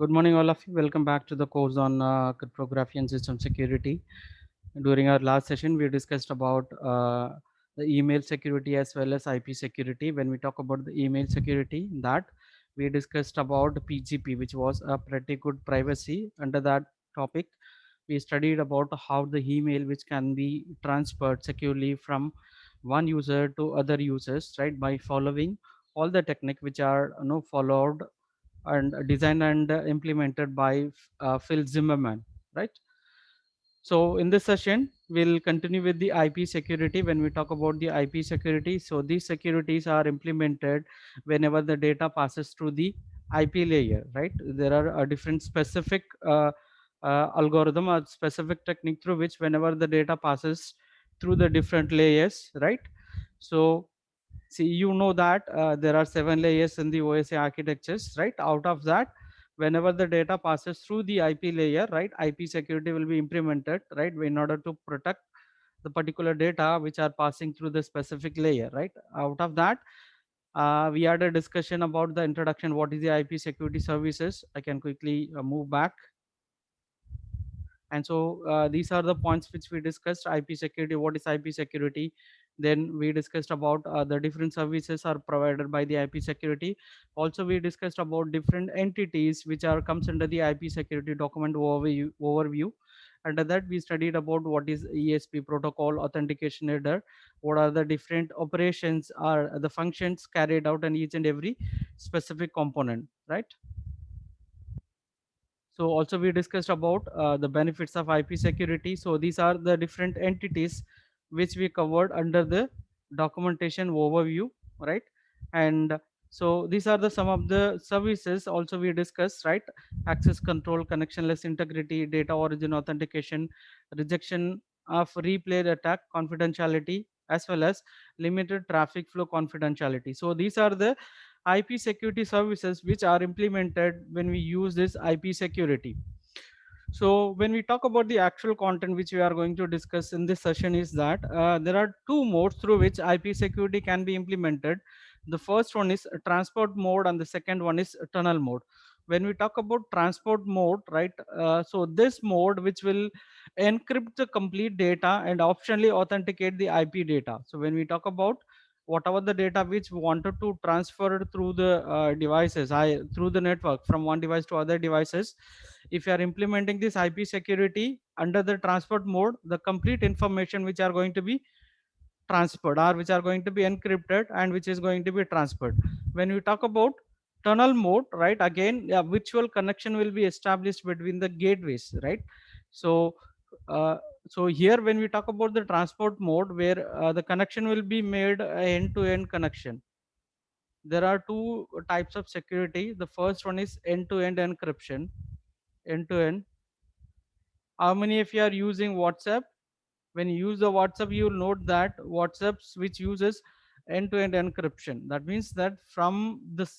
Good morning, all of you. Welcome back to the course on cryptography and system security. During our last session, we discussed about the email security as well as IP security. When we talk about the email security, that we discussed about PGP, which was a pretty good privacy. Under that topic, we studied about how the email which can be transferred securely from one user to other users, right, by following all the technique which are followed and designed and implemented by Phil Zimmerman, right? So in this session, we'll continue with the IP security. When we talk about the IP security, so these securities are implemented whenever the data passes through the IP layer, right? There are a different specific algorithm or specific technique through which whenever the data passes through the different layers, right? So see, you know that there are 7 layers in the OSI architectures, right? Out of that, whenever the data passes through the IP layer, right, IP security will be implemented, right, in order to protect the particular data which are passing through the specific layer, right? Out of that, we had a discussion about the introduction. What is the IP security services? I can quickly move back. And so these are the points which we discussed. IP security, what is IP security? Then we discussed about the different services are provided by the IP security. Also we discussed about different entities which are comes under the IP security document overview. Under that we studied about what is ESP protocol, authentication header, what are the different operations are the functions carried out in each and every specific component, right? So also we discussed about the benefits of IP security. So these are the different entities which we covered under the documentation overview, right? And so these are the some of the services also we discussed, right? Access control, connectionless integrity, data origin authentication, rejection of replay attack confidentiality, as well as limited traffic flow confidentiality. So these are the IP security services which are implemented when we use this IP security. So when we talk about the actual content which we are going to discuss in this session is that there are two modes through which IP security can be implemented. The first one is transport mode and the second one is tunnel mode. When we talk about transport mode, right, so this mode which will encrypt the complete data and optionally authenticate the IP data. So when we talk about whatever the data which we wanted to transfer through the devices, through the network from one device to other devices, if you are implementing this IP security under the transport mode, the complete information which are going to be transferred or which are going to be encrypted and which is going to be transferred. When we talk about tunnel mode, right, again a virtual connection will be established between the gateways, right? So uh, so here when we talk about the transport mode where the connection will be made end to end connection, there are two types of security. The first one is end to end encryption. End to end, how many if you are using WhatsApp? When you use the WhatsApp, you will note that WhatsApp which uses end-to-end encryption. That means that from the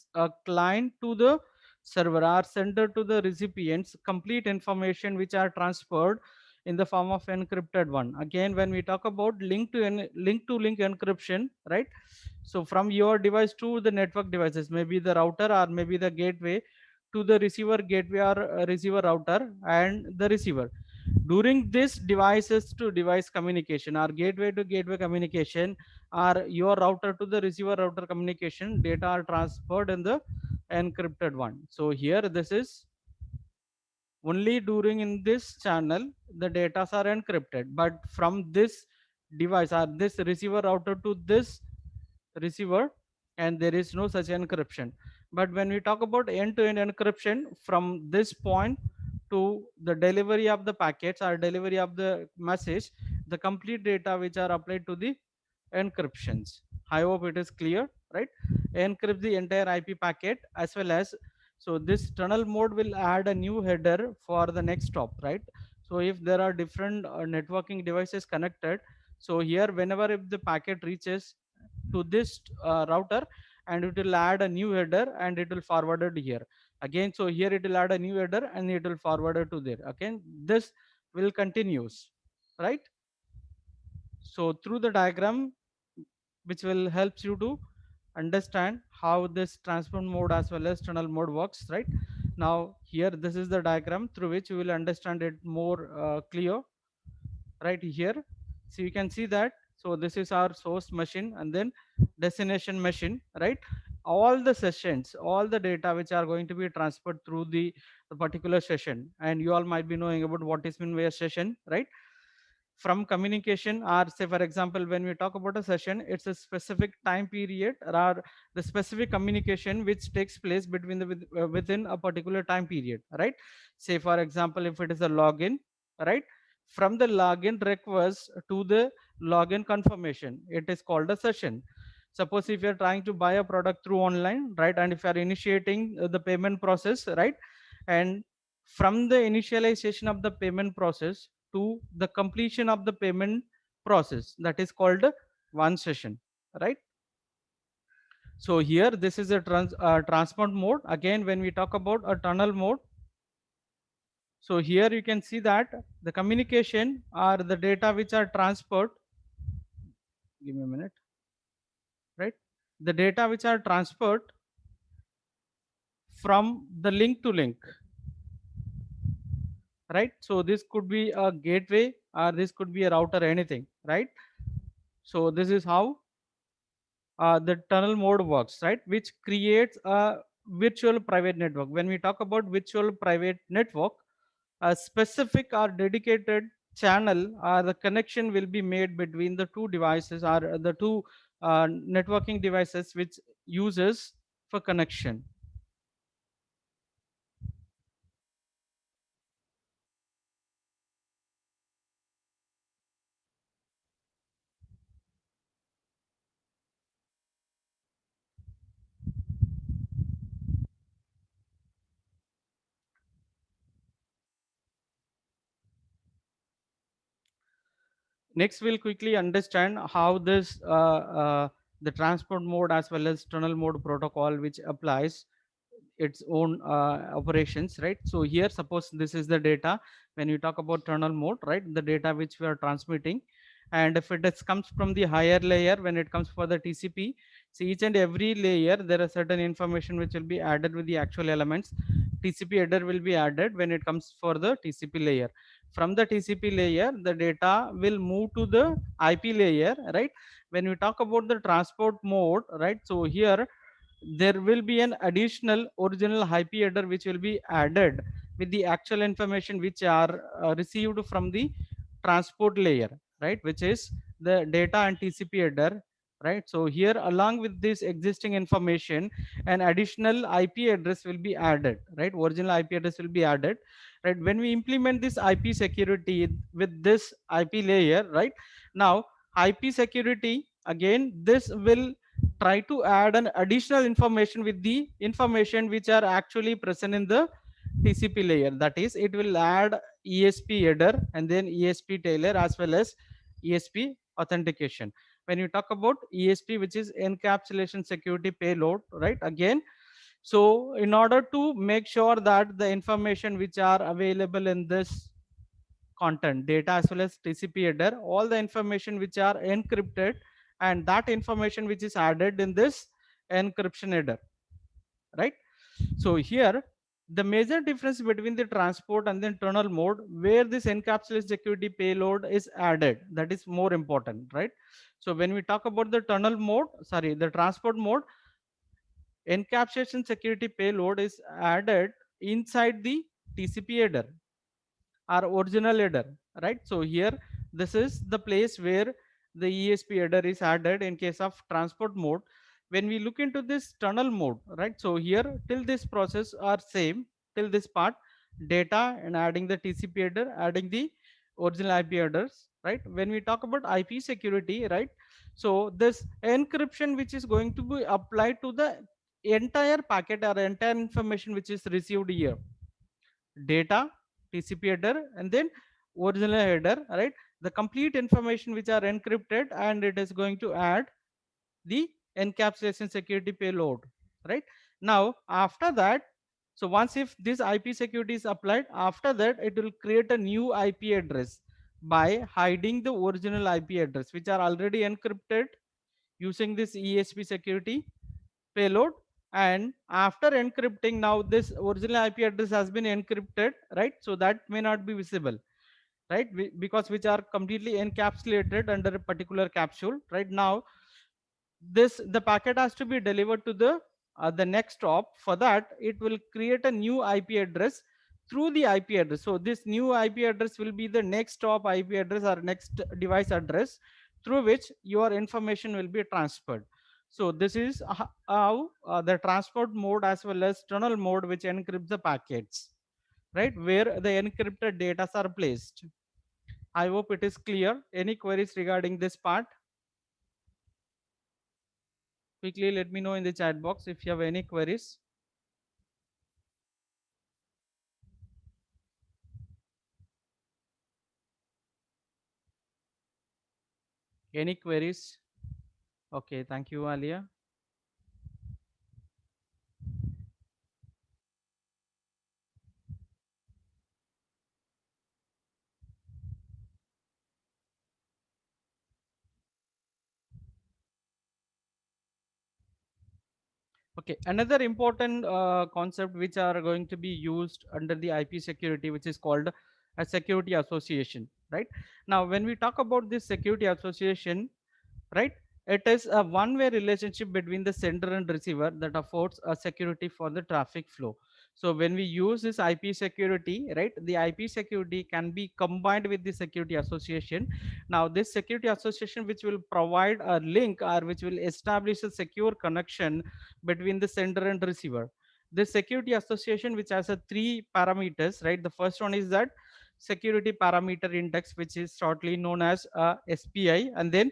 client to the server or sender to the recipients, complete information which are transferred in the form of encrypted one. Again, when we talk about link to link encryption, right? So from your device to the network devices, maybe the router or maybe the gateway to the receiver gateway or receiver router and the receiver. During this devices to device communication or gateway to gateway communication or your router to the receiver router communication, data are transferred in the encrypted one. So here this is only during in this channel the data are encrypted, but from this device or this receiver router to this receiver, and there is no such encryption. But when we talk about end to end encryption, from this point to the delivery of the packets or delivery of the message, the complete data which are applied to the encryptions. I hope it is clear, right? Encrypt the entire IP packet as well as, so this tunnel mode will add a new header for the next stop, right? So if there are different networking devices connected, so here whenever if the packet reaches to this router, and it will add a new header and it will forward it here again. So here it will add a new header and it will forward it to there again. This will continues, right? So through the diagram which will helps you to understand how this transport mode as well as tunnel mode works, right? Now here this is the diagram through which you will understand it more clear right here. So you can see that, so this is our source machine and then destination machine, right? All the sessions, all the data which are going to be transferred through the particular session, and you all might be knowing about what is mean by a session, right? From communication, or say for example when we talk about a session, it's a specific time period or the specific communication which takes place between within a particular time period, right? Say for example if it is a login, right? From the login request to the login confirmation, it is called a session. Suppose if you're trying to buy a product through online, right, and if you are initiating the payment process, right, and from the initialization of the payment process to the completion of the payment process, that is called one session, right? So here this is a transport mode. Again when we talk about a tunnel mode, so here you can see that the communication are the data which are transferred, give me a minute, right? The data which are transferred from the link to link, right? So this could be a gateway or this could be a router, anything, right? So this is how the tunnel mode works, right? Which creates a virtual private network. When we talk about virtual private network, a specific or dedicated channel or the connection will be made between the two devices or the two networking devices which uses for connection. Next, we'll quickly understand how this the transport mode as well as tunnel mode protocol which applies its own operations, right? So here suppose this is the data. When you talk about tunnel mode, right, the data which we are transmitting, and if it is, comes from the higher layer, when it comes for the TCP, so each and every layer there are certain information which will be added with the actual elements. TCP header will be added when it comes for the TCP layer. From the TCP layer the data will move to the IP layer, right? When we talk about the transport mode, right, so here there will be an additional original IP header which will be added with the actual information which are received from the transport layer, right, which is the data and TCP header, right? So here along with this existing information, an additional IP address will be added, right? Original IP address will be added, right? When we implement this IP security with this IP layer, right, now IP security, again this will try to add an additional information with the information which are actually present in the TCP layer. That is, it will add ESP header and then ESP tailor as well as ESP authentication. When you talk about ESP, which is encapsulation security payload, right? Again, so in order to make sure that the information which are available in this content data as well as TCP header, all the information which are encrypted, and that information which is added in this encryption header, right? So here the major difference between the transport and the internal mode, where this encapsulated security payload is added, that is more important, right? So when we talk about the tunnel mode, sorry, the transport mode, encapsulation security payload is added inside the TCP header, our original header, right? So here this is the place where the ESP header is added in case of transport mode. When we look into this tunnel mode, right, so here till this process are same, till this part, data and adding the TCP header, adding the original IP headers, right? When we talk about IP security, right, so this encryption which is going to be applied to the entire packet or entire information which is received here, data, TCP header, and then original header, right? The complete information which are encrypted, and it is going to add the encapsulation security payload, right? Now after that, so once if this IP security is applied, after that it will create a new IP address by hiding the original IP address which are already encrypted using this ESP security payload, And after encrypting, now this original IP address has been encrypted, right? So that may not be visible, right? Because which are completely encapsulated under a particular capsule. Right now, this the packet has to be delivered to the next stop. For that, it will create a new IP address through the IP address. So this new IP address will be the next stop IP address or next device address through which your information will be transferred. So this is how the transport mode as well as tunnel mode, which encrypts the packets, right, where the encrypted data are placed. I hope it is clear. Any queries regarding this part? Quickly let me know in the chat box if you have any queries. Any queries? Okay, thank you, Alia. Okay, another important concept which are going to be used under the IP security, which is called a security association, right? Now, when we talk about this security association, right, it is a one-way relationship between the sender and receiver that affords a security for the traffic flow. So when we use this IP security, right, the IP security can be combined with the security association. Now this security association which will provide a link or which will establish a secure connection between the sender and receiver. This security association which has a three parameters, right? The first one is that security parameter index, which is shortly known as SPI, and then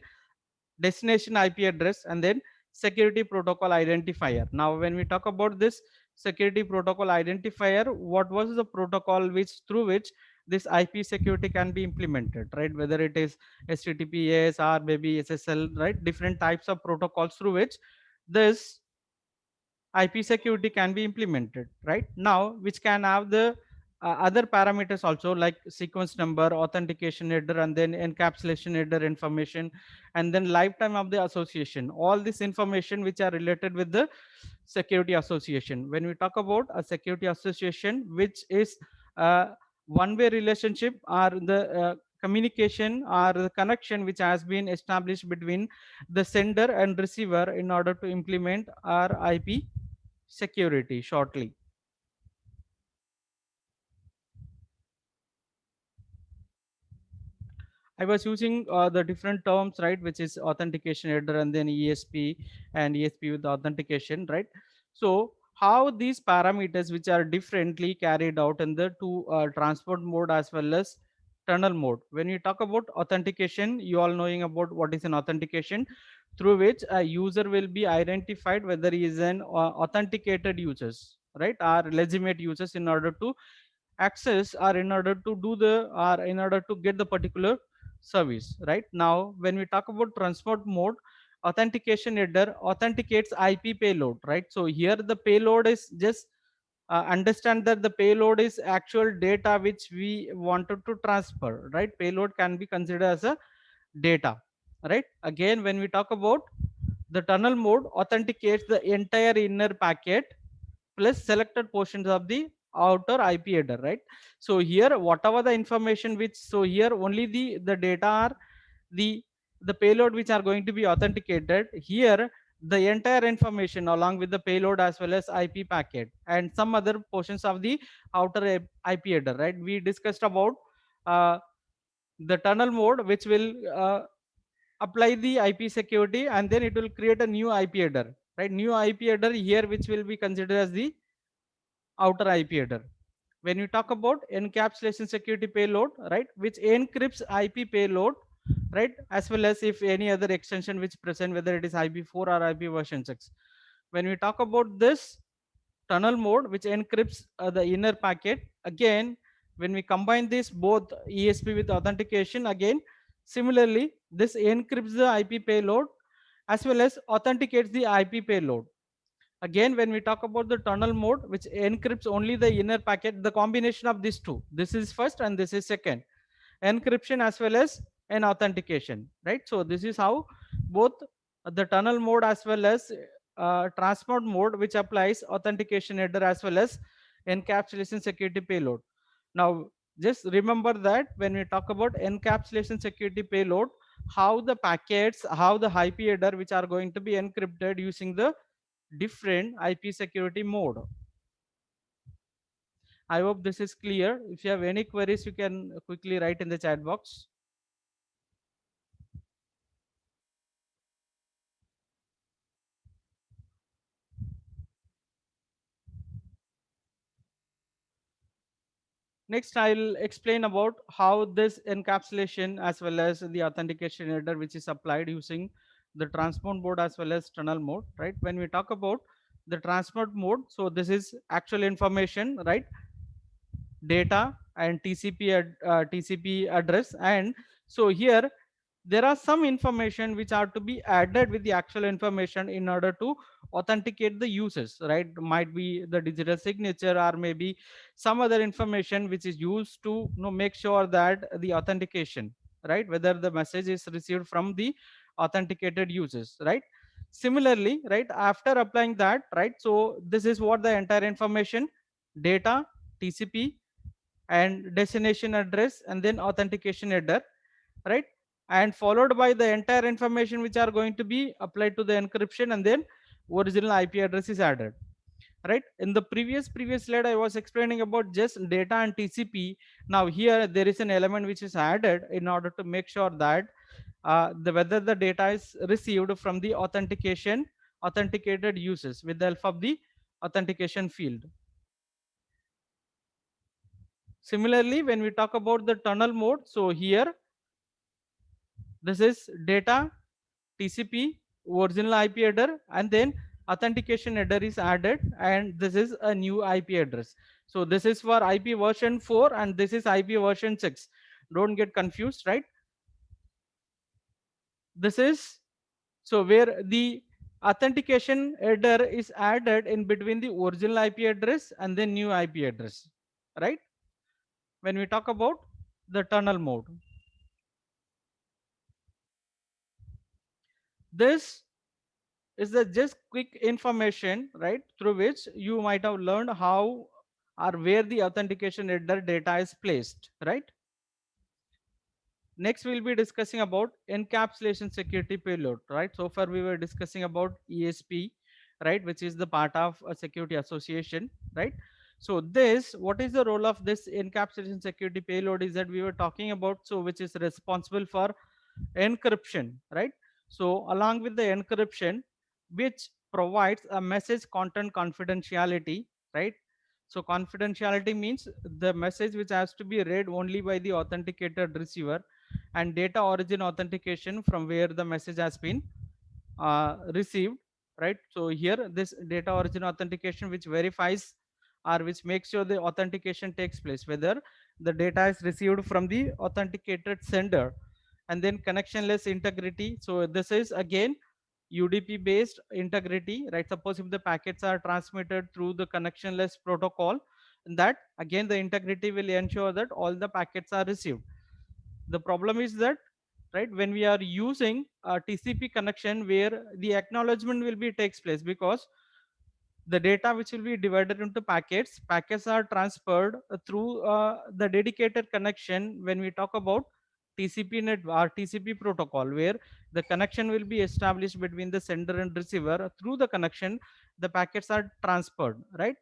destination IP address, and then security protocol identifier. Now when we talk about this security protocol identifier, what was the protocol which through which this IP security can be implemented, right? Whether it is HTTPS or maybe SSL, right? Different types of protocols through which this IP security can be implemented, right? Now, which can have the other parameters also, like sequence number, authentication header, and then encapsulation header information, and then lifetime of the association. All this information which are related with the security association. When we talk about a security association, which is a one-way relationship or the communication or the connection which has been established between the sender and receiver in order to implement our IP security shortly. I was using the different terms, right, which is authentication header and then ESP and ESP with authentication, right? So how these parameters which are differently carried out in the two transport mode as well as tunnel mode. When you talk about authentication, you all knowing about what is an authentication, through which a user will be identified whether he is an authenticated users, right, or legitimate users in order to access or in order to do the or in order to get the particular service. Right now when we talk about transport mode, authentication header authenticates IP payload, right? So here the payload is just understand that the payload is actual data which we wanted to transfer, right? Payload can be considered as a data, right? Again when we talk about the tunnel mode, authenticates the entire inner packet plus selected portions of the outer IP header, right? So here whatever the information which, so here only the data are the the payload which are going to be authenticated. Here the entire information along with the payload as well as IP packet and some other portions of the outer IP header, right? We discussed about uh, the tunnel mode which will apply the IP security and then it will create a new IP header, right? New IP header here which will be considered as the outer IP header. When you talk about encapsulation security payload, right, which encrypts IP payload, right, as well as if any other extension which present whether it is IP4 or IP version 6. When we talk about this tunnel mode, which encrypts the inner packet, again when we combine this both ESP with authentication, again similarly this encrypts the IP payload as well as authenticates the IP payload. Again when we talk about the tunnel mode which encrypts only the inner packet, the combination of these two, this is first and this is second, encryption as well as an authentication, right? So this is how both the tunnel mode as well as transport mode, which applies authentication header as well as encapsulation security payload. Now, just remember that when we talk about encapsulation security payload, how the packets, how the IP header, which are going to be encrypted using the different IP security mode. I hope this is clear. If you have any queries, you can quickly write in the chat box. Next, I'll explain about how this encapsulation as well as the authentication header, which is applied using the transport mode as well as tunnel mode, right? When we talk about the transport mode, so this is actual information, right? Data and TCP address, and so here there are some information which are to be added with the actual information in order to authenticate the users, right? Might be the digital signature or maybe some other information which is used to make sure that the authentication, right, whether the message is received from the authenticated users, right? Similarly, right, after applying that, right, so this is what the entire information: data, TCP, and destination address, and then authentication header, right? And followed by the entire information which are going to be applied to the encryption, and then original IP address is added, right? In the previous slide, I was explaining about just data and TCP. Now here there is an element which is added in order to make sure that the whether the data is received from the authenticated users with the help of the authentication field. Similarly, when we talk about the tunnel mode, so here this is data, TCP, original IP header, and then authentication header is added, and this is a new IP address. So this is for IP version 4 and this is IP version 6. Don't get confused, right? This is so where the authentication header is added in between the original IP address and the new IP address, right? When we talk about the tunnel mode, this is the just quick information, right, through which you might have learned how or where the authentication header data is placed, right? Next, we'll be discussing about encapsulation security payload, right? So far we were discussing about ESP, right, which is the part of a security association, right? So this, what is the role of this encapsulation security payload is that we were talking about, so which is responsible for encryption, right? So along with the encryption, which provides a message content confidentiality, right? So confidentiality means the message which has to be read only by the authenticated receiver, and data origin authentication from where the message has been received, right? So here this data origin authentication which verifies or which makes sure the authentication takes place, whether the data is received from the authenticated sender. And then connectionless integrity, so this is again UDP based integrity, right? Suppose if the packets are transmitted through the connectionless protocol, that again the integrity will ensure that all the packets are received. The problem is that, right, when we are using a TCP connection where the acknowledgement will be takes place, because the data which will be divided into packets are transferred through the dedicated connection. When we talk about TCP net or TCP protocol, where the connection will be established between the sender and receiver, through the connection the packets are transferred, right?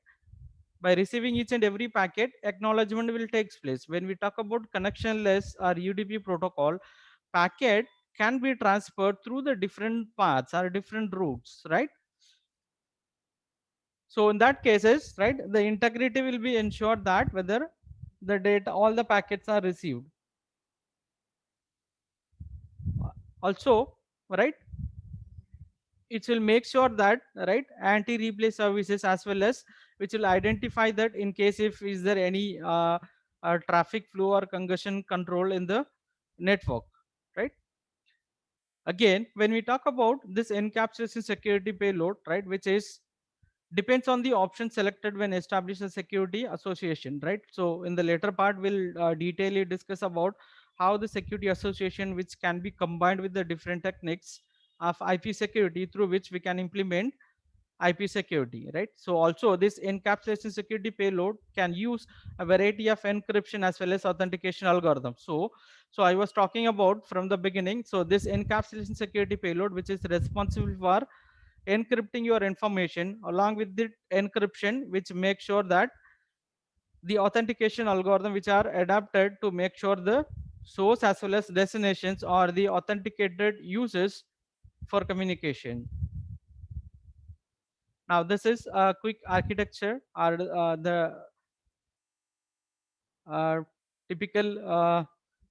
By receiving each and every packet, acknowledgement will take place. When we talk about connectionless or UDP protocol, packet can be transferred through the different paths or different routes, right? So in that cases, right, the integrity will be ensured that whether the data, all the packets are received. Also, right, it will make sure that, right, anti-replay services as well as which will identify that in case if is there any traffic flow or congestion control in the network, right? Again, when we talk about this encapsulation security payload, right, which is depends on the option selected when establish a security association, right? So in the later part we'll detailedly discuss about how the security association, which can be combined with the different techniques of IP security, through which we can implement IP security, right? So also this encapsulation security payload can use a variety of encryption as well as authentication algorithms. So I was talking about from the beginning. So this encapsulation security payload, which is responsible for encrypting your information, along with the encryption, which makes sure that the authentication algorithm which are adapted to make sure the source as well as destinations are the authenticated users for communication. Now this is a quick architecture or the uh, typical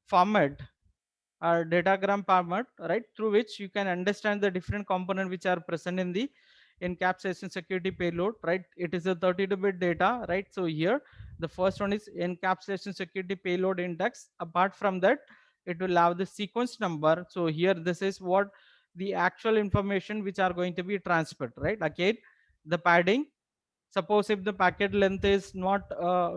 format or datagram format, right, through which you can understand the different components which are present in the encapsulation security payload, right? It is a 32-bit data, right? So here the first one is encapsulation security payload index. Apart from that, it will have the sequence number. So here this is what the actual information which are going to be transferred, right? Again, the padding, suppose if the packet length is not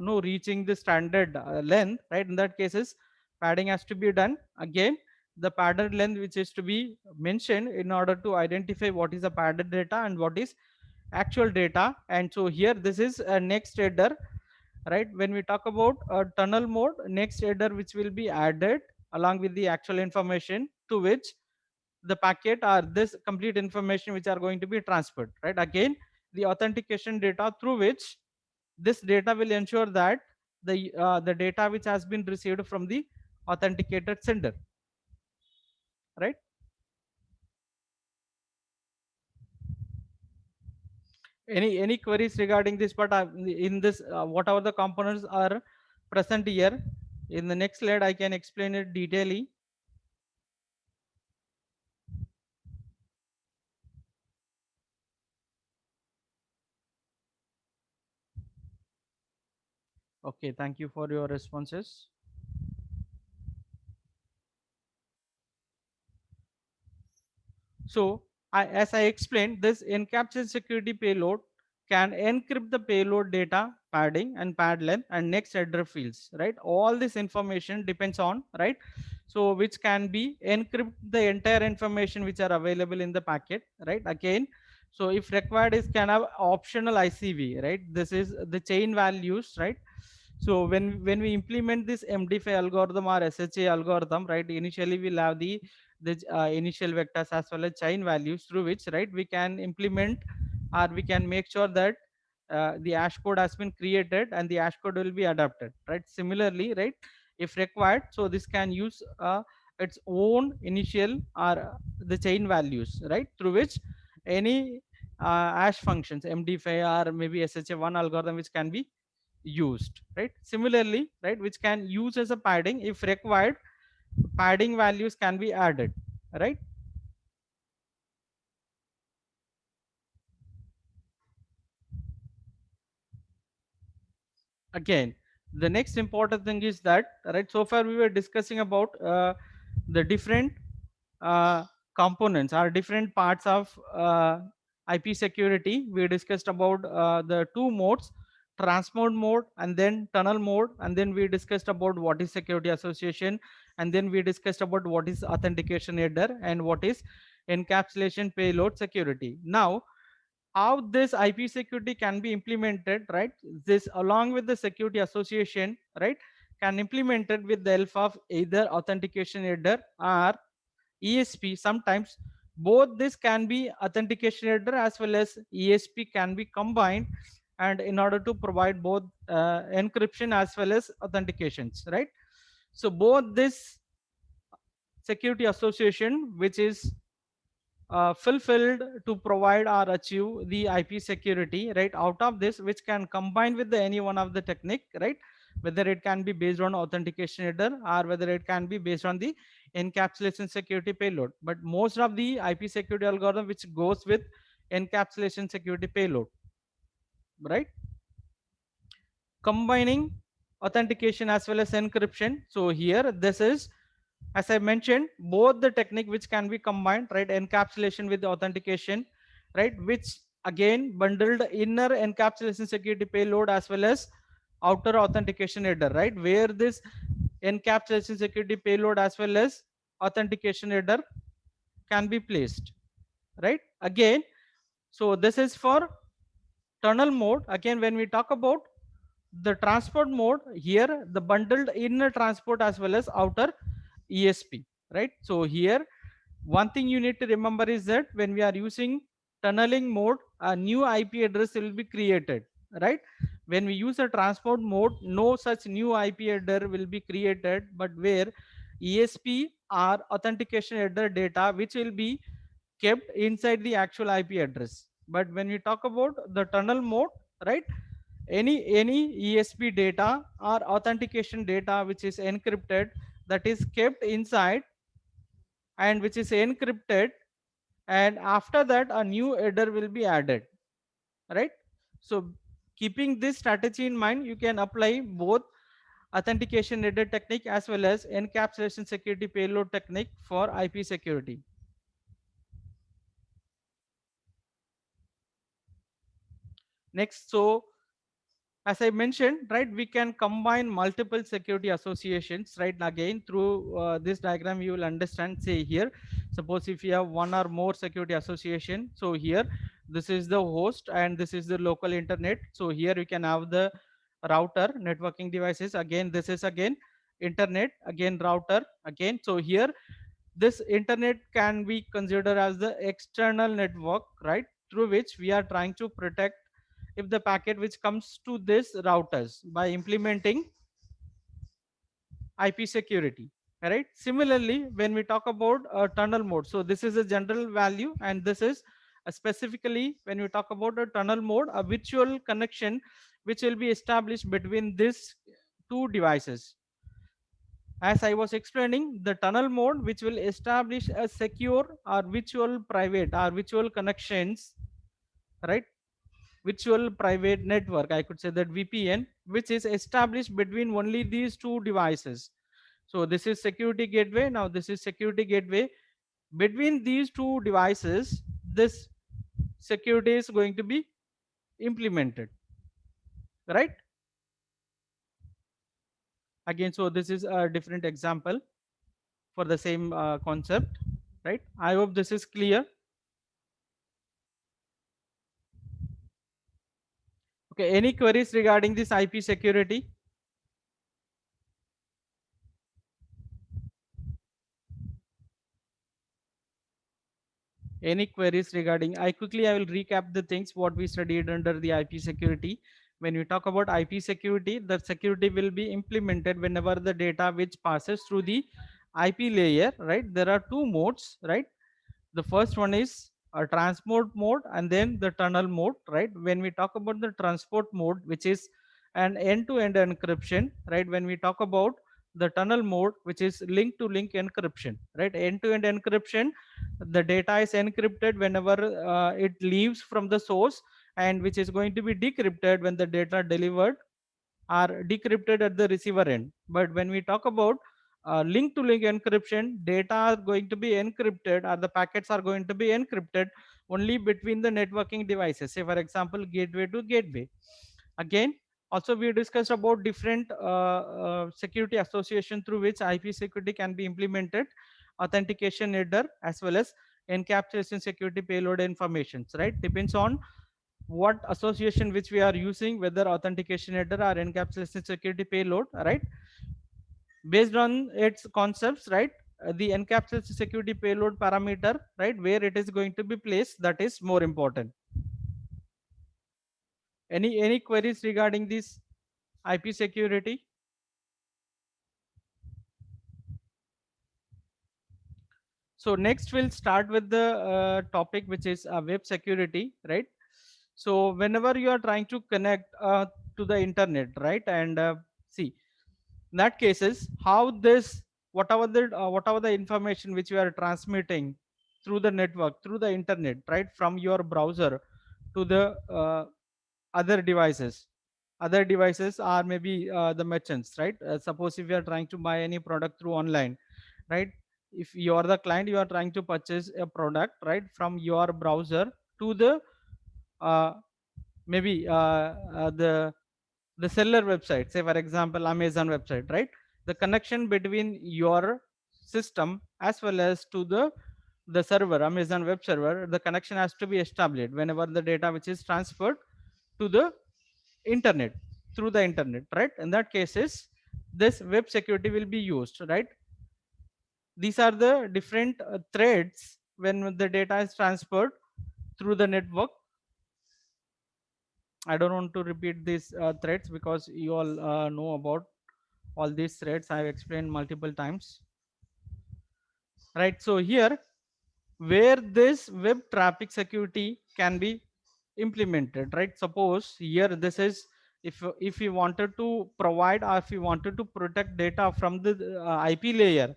no reaching the standard length, right, in that cases padding has to be done. Again, the padded length which is to be mentioned in order to identify what is the padded data and what is actual data. And so here this is a next header, right? When we talk about tunnel mode, next header which will be added along with the actual information to which the packet or this complete information which are going to be transferred, right? Again, the authentication data through which this data will ensure that the data which has been received from the authenticated sender, right? Any queries regarding this? But in this whatever the components are present here, in the next slide I can explain it detailedly. Okay, thank you for your responses. So, as I explained, this encapsulation security payload can encrypt the payload data, padding and pad length and next header fields, right? All this information depends on, right? So, which can be encrypt the entire information which are available in the packet, right? Again, so if required is can have optional ICV, right? This is the chain values, right? So when we implement this MD5 algorithm or SHA algorithm, right? Initially we'll have the initial vectors as well as chain values through which, right, we can implement or we can make sure that the hash code has been created and the hash code will be adapted, right? Similarly, right, if required, so this can use its own initial or the chain values, right, through which any hash functions MD5 or maybe SHA1 algorithm which can be used, right? Similarly, right, which can use as a padding if required, padding values can be added, right? Again, the next important thing is that, right, so far we were discussing about the different uh, components or different parts of IP security. We discussed about the two modes, transmode mode and then tunnel mode, and then we discussed about what is security association, and then we discussed about what is authentication header and what is encapsulation payload security. Now how this IP security can be implemented, right? This along with the security association, right, can implemented with the help of either authentication header or ESP. Sometimes both this can be authentication header as well as ESP can be combined, and in order to provide both encryption as well as authentications, right? So both this security association which is fulfilled to provide or achieve the IP security, right? Out of this, which can combine with the any one of the technique, right? Whether it can be based on authentication header or whether it can be based on the encapsulation security payload. But most of the IP security algorithm which goes with encapsulation security payload, right? Combining authentication as well as encryption. So here this is, as I mentioned, both the technique which can be combined, right? Encapsulation with authentication, right, which again bundled inner encapsulation security payload as well as outer authentication header, right, where this encapsulation security payload as well as authentication header can be placed, right? Again, So this is for tunnel mode. Again, when we talk about the transport mode, here the bundled inner transport as well as outer ESP, right? So here one thing you need to remember is that when we are using tunneling mode, a new IP address will be created, right? When we use a transport mode, no such new IP address will be created, but where ESP or authentication header data which will be kept inside the actual IP address. But when we talk about the tunnel mode, right, any ESP data or authentication data which is encrypted, that is kept inside and which is encrypted, and after that a new header will be added, right? So keeping this strategy in mind, you can apply both authentication header technique as well as encapsulation security payload technique for IP security. Next, so as I mentioned, right, we can combine multiple security associations, right? Again, through this diagram, you will understand. Say here, suppose if you have one or more security association, so here this is the host and this is the local internet. So here you can have the router, networking devices. Again, this is again internet, again router, again. So here this internet can be considered as the external network, right, through which we are trying to protect if the packet which comes to this routers by implementing IP security, right? Similarly, when we talk about tunnel mode, so this is a general value and this is specifically when we talk about a tunnel mode, a virtual connection which will be established between these two devices. As I was explaining, the tunnel mode which will establish a secure or virtual private or virtual connections, right, virtual private network, I could say that VPN, which is established between only these two devices. So this is security gateway, now this is security gateway. Between these two devices, this security is going to be implemented, right? Again, so this is a different example for the same concept, right? I hope this is clear. Okay, any queries regarding this IP security? Any queries regarding? I will recap the things what we studied under the IP security. When we talk about IP security, the security will be implemented whenever the data which passes through the IP layer, right? There are two modes, right? The first one is a transport mode and then the tunnel mode, right? When we talk about the transport mode, which is an end-to-end encryption, right? When we talk about the tunnel mode, which is link to link encryption, right? End-to-end encryption, the data is encrypted whenever it leaves from the source, and which is going to be decrypted when the data delivered are decrypted at the receiver end. But when we talk about link to link encryption, data are going to be encrypted or the packets are going to be encrypted only between the networking devices, say for example gateway to gateway. Again, also we discussed about different security association through which IP security can be implemented, authentication header as well as encapsulation security payload informations, right? Depends on what association which we are using, whether authentication header or encapsulation security payload, right? Based on its concepts, right? The encapsulation security payload parameter, right, where it is going to be placed, that is more important. Any queries regarding this IP security? So next we'll start with the topic which is web security, right? So whenever you are trying to connect to the internet, right, and see, in that cases how this, whatever the information which you are transmitting through the network, through the internet, right, from your browser to the other devices, other devices are maybe the merchants, right? Suppose if you are trying to buy any product through online, right, if you are the client, you are trying to purchase a product, right, from your browser to the uh, maybe the seller website, say for example Amazon website, right? The connection between your system as well as to the the server, Amazon web server, the connection has to be established whenever the data which is transferred to the internet, through the internet, right? In that cases, this web security will be used, right? These are the different threads when the data is transferred through the network. I don't want to repeat these threads because you all know about all these threads. I have explained multiple times, right? So here, where this web traffic security can be implemented, right? Suppose here this is, if you wanted to provide or if you wanted to protect data from the IP layer,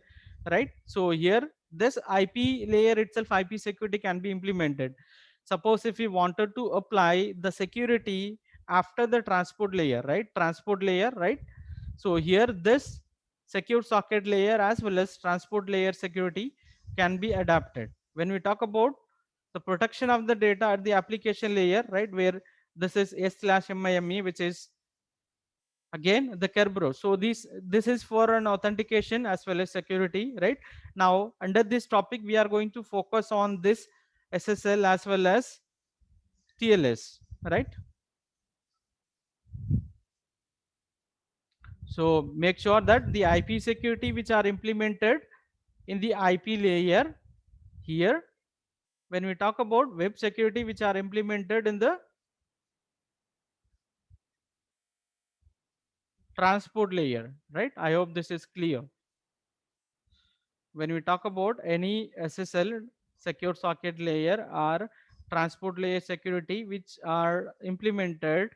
right? So here this IP layer itself, IP security can be implemented. Suppose if you wanted to apply the security after the transport layer, right? Transport layer, right? So here this secure socket layer as well as transport layer security can be adapted. When we talk about the protection of the data at the application layer, right, where this is S/MIME, which is again the Kerberos. So this is for an authentication as well as security, right? Now under this topic we are going to focus on this SSL as well as TLS, right? So make sure that the IP security which are implemented in the IP layer here, when we talk about web security which are implemented in the transport layer, right? I hope this is clear. When we talk about any SSL, secure socket layer, or transport layer security which are implemented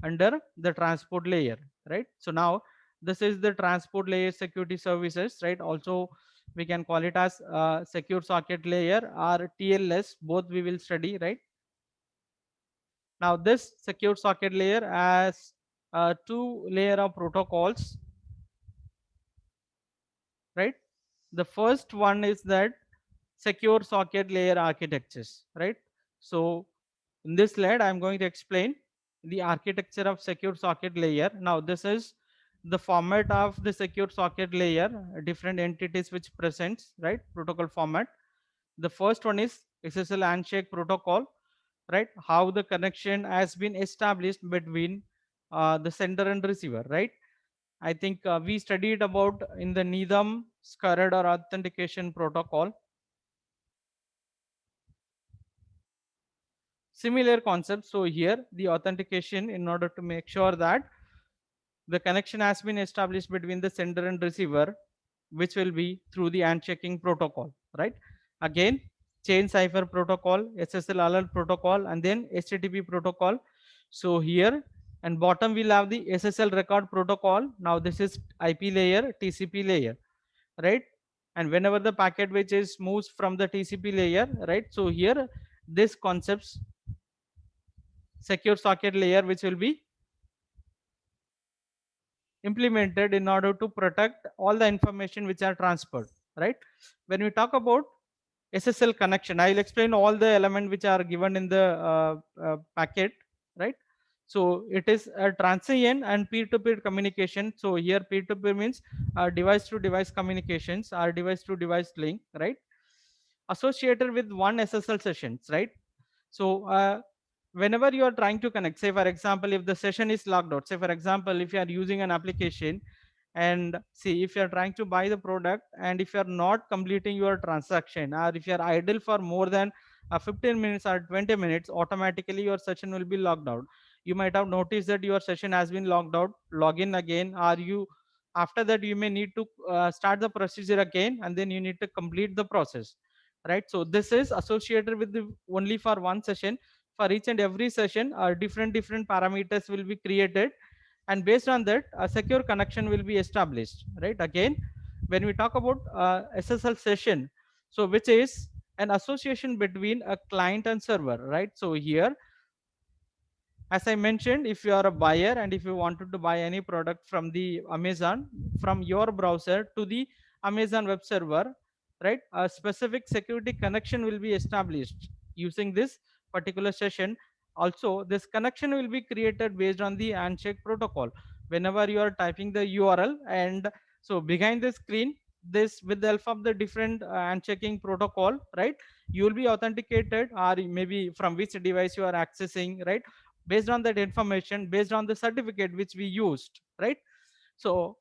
under the transport layer, right? So now this is the transport layer security services, right? Also we can call it as secure socket layer or TLS, both we will study, right? Now this secure socket layer has two layer of protocols, right? The first one is that secure socket layer architectures, right? So in this slide I'm going to explain the architecture of secure socket layer. Now this is the format of the secure socket layer, different entities which presents, right? Protocol format. The first one is SSL handshake protocol, right? How the connection has been established between the sender and receiver, right? I think we studied about in the Needham SCARAD or authentication protocol. Similar concept. So here the authentication, in order to make sure that the connection has been established between the sender and receiver, which will be through the handshaking protocol, right? Again, chain cipher protocol, SSL alert protocol, and then HTTP protocol. So here and bottom we'll have the SSL record protocol. Now this is IP layer, TCP layer, right? And whenever the packet which is moves from the TCP layer, right? So here this concepts secure socket layer which will be implemented in order to protect all the information which are transferred, right? When we talk about SSL connection, I will explain all the elements which are given in the packet, right? So it is a transient and peer-to-peer communication. So here peer-to-peer means device-to-device communications or device-to-device link, right? Associated with one SSL sessions, right? So whenever you are trying to connect, say for example, if the session is logged out, say for example, if you are using an application and see if you are trying to buy the product and if you are not completing your transaction or if you are idle for more than 15 minutes or 20 minutes, automatically your session will be logged out. You might have noticed that your session has been logged out, log in again, or you after that you may need to start the procedure again and then you need to complete the process, right? So this is associated with the only for one session. For each and every session different parameters will be created, and based on that a secure connection will be established, right? Again, when we talk about SSL session, so which is an association between a client and server, right? So here, as I mentioned, if you are a buyer and if you wanted to buy any product from the Amazon, from your browser to the Amazon web server, right, a specific security connection will be established using this particular session. Also this connection will be created based on the handshake protocol. Whenever you are typing the URL, and so behind the screen this with the help of the different handchecking protocol, right? You will be authenticated, or maybe from which device you are accessing, right? Based on that information, based on the certificate which we used, right? So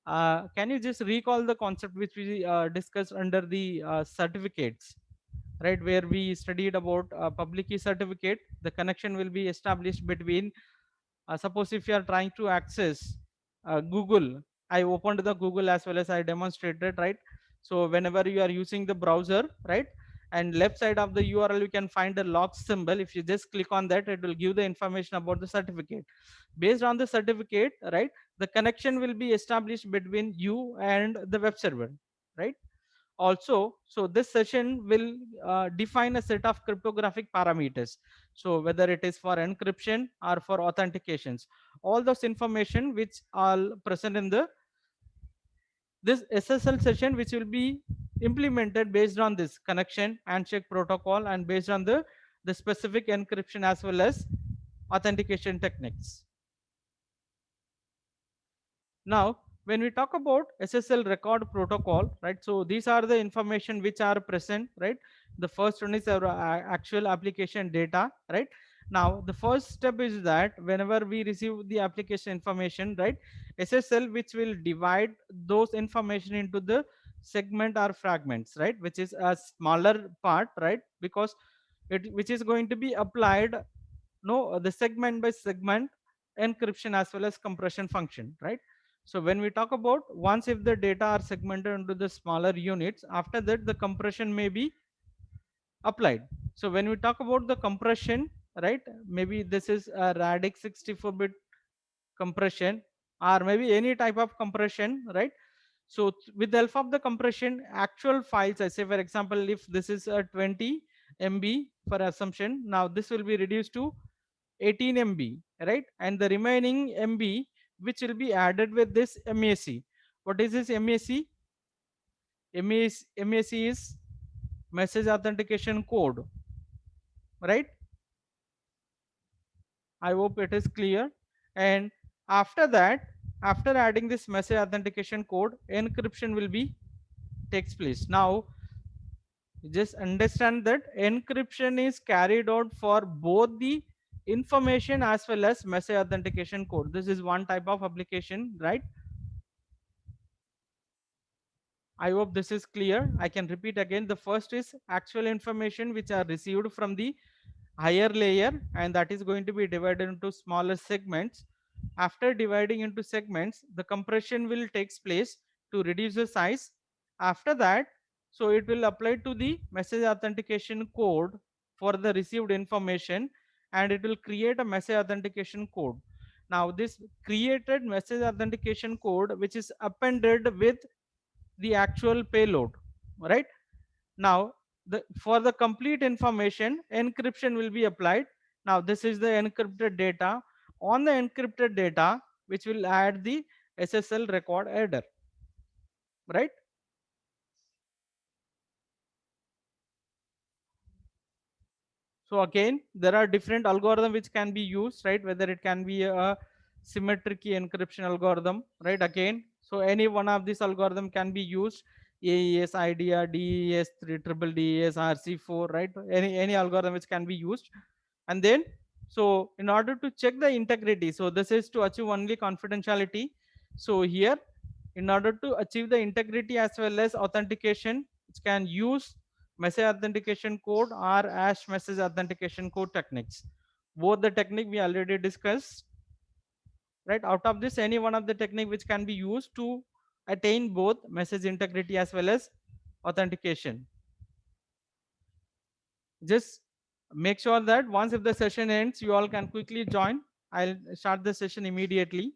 can you just recall the concept which we discussed under the certificates, right? Where we studied about public key certificate. The connection will be established between, suppose if you are trying to access Google. I opened the Google as well as I demonstrated, right? So whenever you are using the browser, right, and left side of the URL you can find a lock symbol. If you just click on that, it will give the information about the certificate. Based on the certificate, right, the connection will be established between you and the web server, right? Also, so this session will define a set of cryptographic parameters. So whether it is for encryption or for authentications, all those information which are present in the this SSL session, which will be implemented based on this connection handshake protocol and based on the specific encryption as well as authentication techniques. Now, when we talk about SSL record protocol, right? So these are the information which are present, right? The first one is our actual application data, right? Now, the first step is that whenever we receive the application information, right? SSL, which will divide those information into the segment or fragments, right? Which is a smaller part, right? Because it which is going to be applied, no, the segment by segment encryption as well as compression function, right? So when we talk about once if the data are segmented into the smaller units, after that the compression may be applied. So when we talk about the compression, right, maybe this is a radix 64-bit compression or maybe any type of compression, right? So with the help of the compression, actual files, I say for example, if this is a 20 MB for assumption, now this will be reduced to 18 MB, right? And the remaining MB which will be added with this MAC. What is this MAC? MAC is message authentication code, right? I hope it is clear. And after that, after adding this message authentication code, encryption will be takes place. Now just understand that encryption is carried out for both the information as well as message authentication code. This is one type of application, right? I hope this is clear. I can repeat again. The first is actual information which are received from the higher layer, and that is going to be divided into smaller segments. After dividing into segments, the compression will takes place to reduce the size. After that, so it will apply to the message authentication code for the received information, and it will create a message authentication code. Now this created message authentication code which is appended with the actual payload, right? Now for the complete information, encryption will be applied. Now this is the encrypted data. On the encrypted data, which will add the SSL record header, right? So again, there are different algorithm which can be used, right? Whether it can be a symmetric key encryption algorithm, right? Again, so any one of these algorithm can be used. AES, IDEA, DES, 3 triple DES, RC4, right? Any algorithm which can be used. And then, so in order to check the integrity, so this is to achieve only confidentiality. So here, in order to achieve the integrity as well as authentication, it can use message authentication code or hash message authentication code techniques. Both the technique we already discussed, right? Out of this, any one of the technique which can be used to attain both message integrity as well as authentication. Just make sure that once if the session ends, you all can quickly join. I'll start the session immediately.